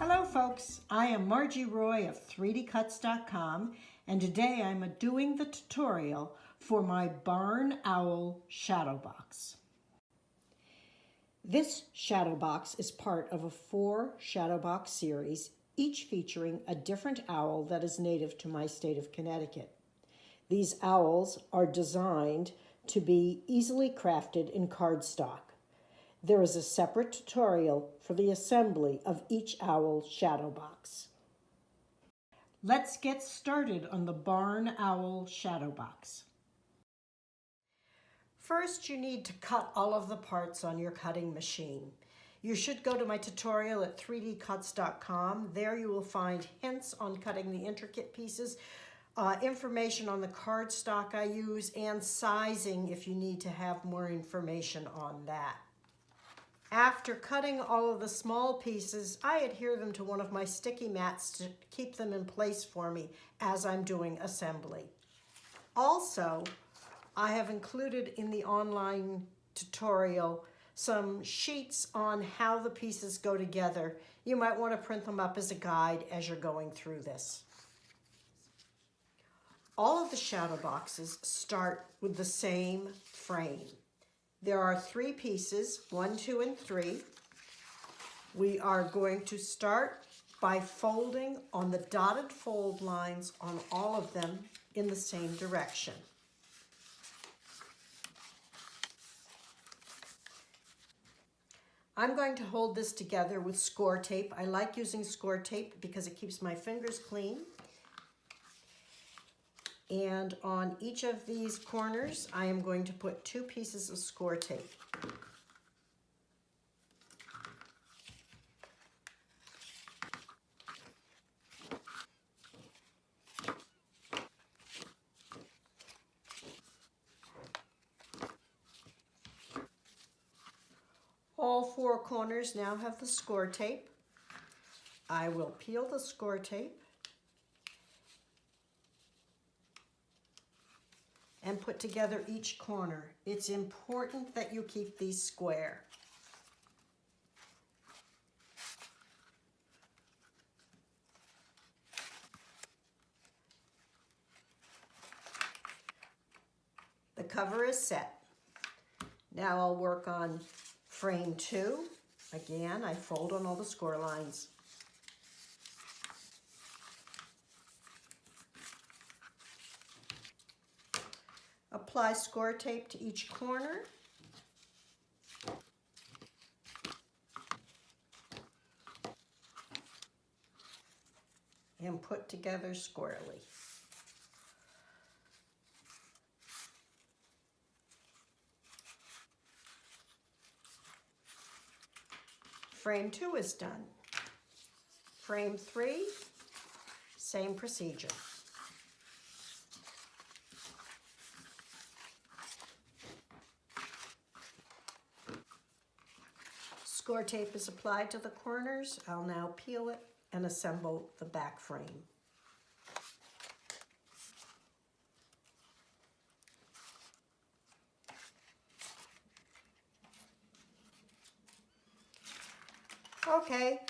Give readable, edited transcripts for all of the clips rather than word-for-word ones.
Hello folks, I am Margie Roy of 3dcuts.com and today I'm doing the tutorial for my barn owl shadow box. This shadow box is part of a 4 shadow box series, each featuring a different owl that is native to my state of Connecticut. These owls are designed to be easily crafted in cardstock. There is a separate tutorial for the assembly of each owl shadow box. Let's get started on the barn owl shadow box. First, you need to cut all of the parts on your cutting machine. You should go to my tutorial at 3dcuts.com. There you will find hints on cutting the intricate pieces, information on the cardstock I use, and sizing if you need to have more information on that. After cutting all of the small pieces, I adhere them to one of my sticky mats to keep them in place for me as I'm doing assembly. Also, I have included in the online tutorial some sheets on how the pieces go together. You might want to print them up as a guide as you're going through this. All of the shadow boxes start with the same frame. There are 3 pieces, 1, 2, and 3. We are going to start by folding on the dotted fold lines on all of them in the same direction. I'm going to hold this together with score tape. I like using score tape because it keeps my fingers clean. And on each of these corners, I am going to put 2 pieces of score tape. All 4 corners now have the score tape. I will peel the score tape and put together each corner. It's important that you keep these square. The cover is set. Now I'll work on frame 2. Again, I fold on all the score lines. Apply score tape to each corner. And put together squarely. Frame 2 is done. Frame 3, same procedure. Score tape is applied to the corners. I'll now peel it and assemble the back frame. Okay,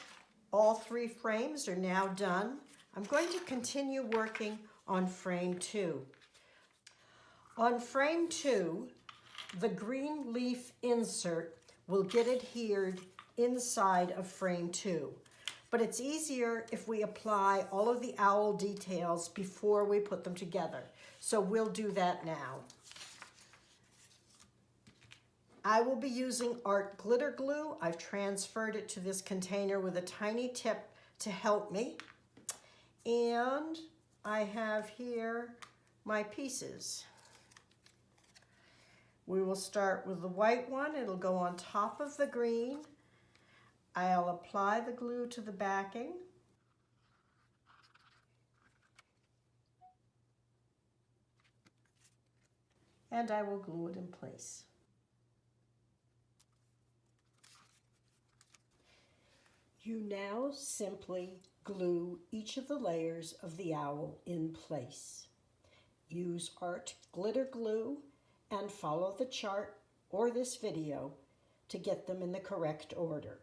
all 3 frames are now done. I'm going to continue working on frame 2. On frame 2, the green leaf insert will get adhered inside of frame 2. But it's easier if we apply all of the owl details before we put them together. So we'll do that now. I will be using art glitter glue. I've transferred it to this container with a tiny tip to help me. And I have here my pieces. We will start with the white one. It'll go on top of the green. I'll apply the glue to the backing. And I will glue it in place. You now simply glue each of the layers of the owl in place. Use art glitter glue and follow the chart or this video to get them in the correct order.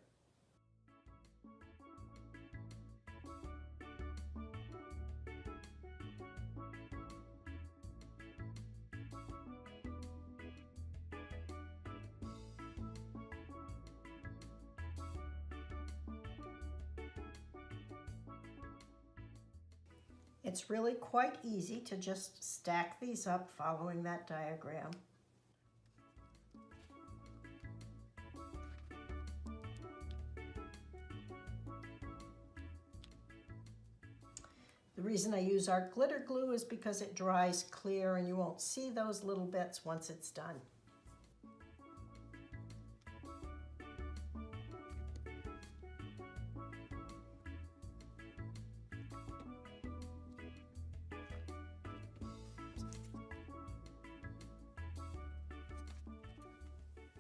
It's really quite easy to just stack these up following that diagram. The reason I use art glitter glue is because it dries clear and you won't see those little bits once it's done.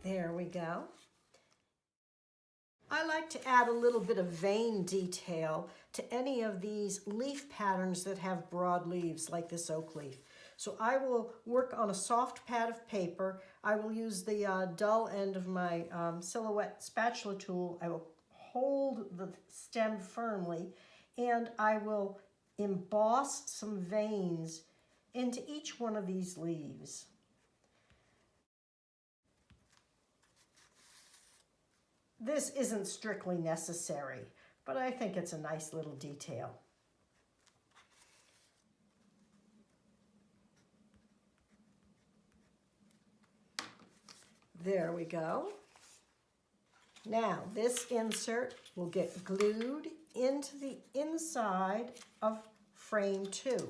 There we go. I like to add a little bit of vein detail to any of these leaf patterns that have broad leaves like this oak leaf. So I will work on a soft pad of paper. I will use the dull end of my silhouette spatula tool. I will hold the stem firmly and I will emboss some veins into each one of these leaves. This isn't strictly necessary, but I think it's a nice little detail. There we go. Now, this insert will get glued into the inside of frame 2.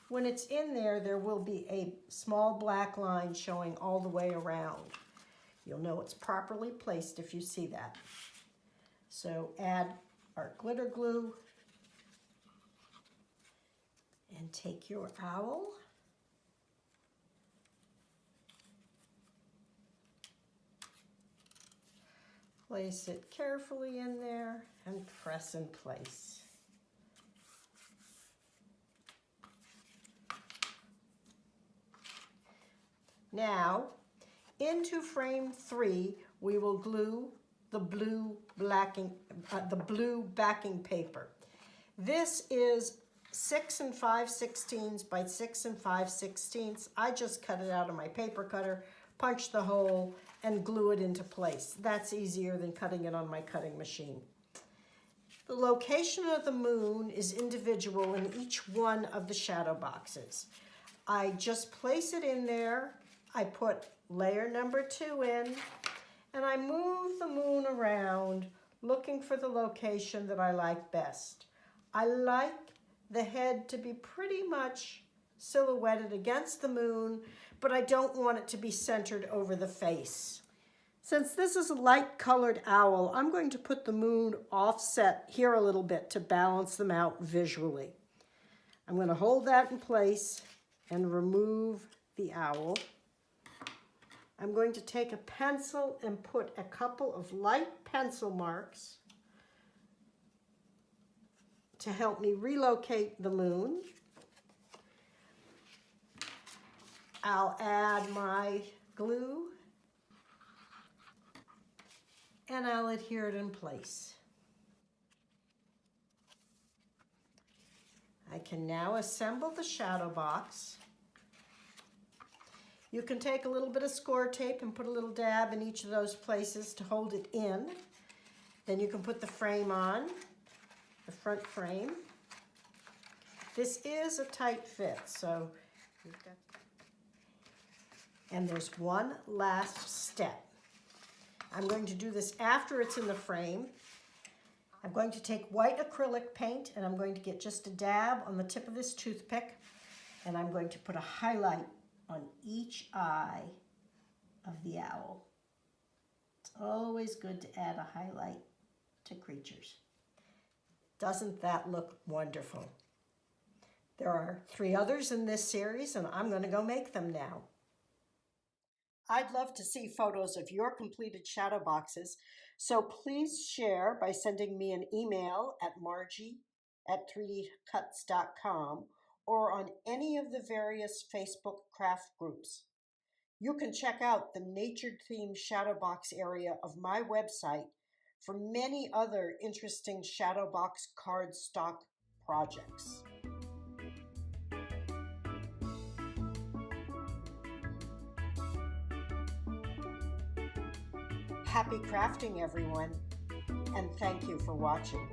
When it's in there, there will be a small black line showing all the way around. You'll know it's properly placed if you see that. So add our glitter glue and take your owl. Place it carefully in there and press in place. Now, into frame 3, we will glue the blue backing paper. This is 6 5/16 by 6 5/16. I just cut it out of my paper cutter, punch the hole, and glue it into place. That's easier than cutting it on my cutting machine. The location of the moon is individual in each one of the shadow boxes. I just place it in there. I put layer number 2 in, and I move the moon around looking for the location that I like best. I like the head to be pretty much silhouetted against the moon, but I don't want it to be centered over the face. Since this is a light colored owl, I'm going to put the moon offset here a little bit to balance them out visually. I'm going to hold that in place and remove the owl. I'm going to take a pencil and put a couple of light pencil marks to help me relocate the moon. I'll add my glue and I'll adhere it in place. I can now assemble the shadow box. You can take a little bit of score tape and put a little dab in each of those places to hold it in. Then you can put the frame on, the front frame. This is a tight fit, so you've got. And there's one last step. I'm going to do this after it's in the frame. I'm going to take white acrylic paint and I'm going to get just a dab on the tip of this toothpick, and I'm going to put a highlight on each eye of the owl. It's always good to add a highlight to creatures. Doesn't that look wonderful? There are 3 others in this series, and I'm going to go make them now. I'd love to see photos of your completed shadow boxes, so please share by sending me an email at margie@3dcuts.com or on any of the various Facebook craft groups. You can check out the nature-themed shadow box area of my website for many other interesting shadow box cardstock projects. Happy crafting, everyone, and thank you for watching.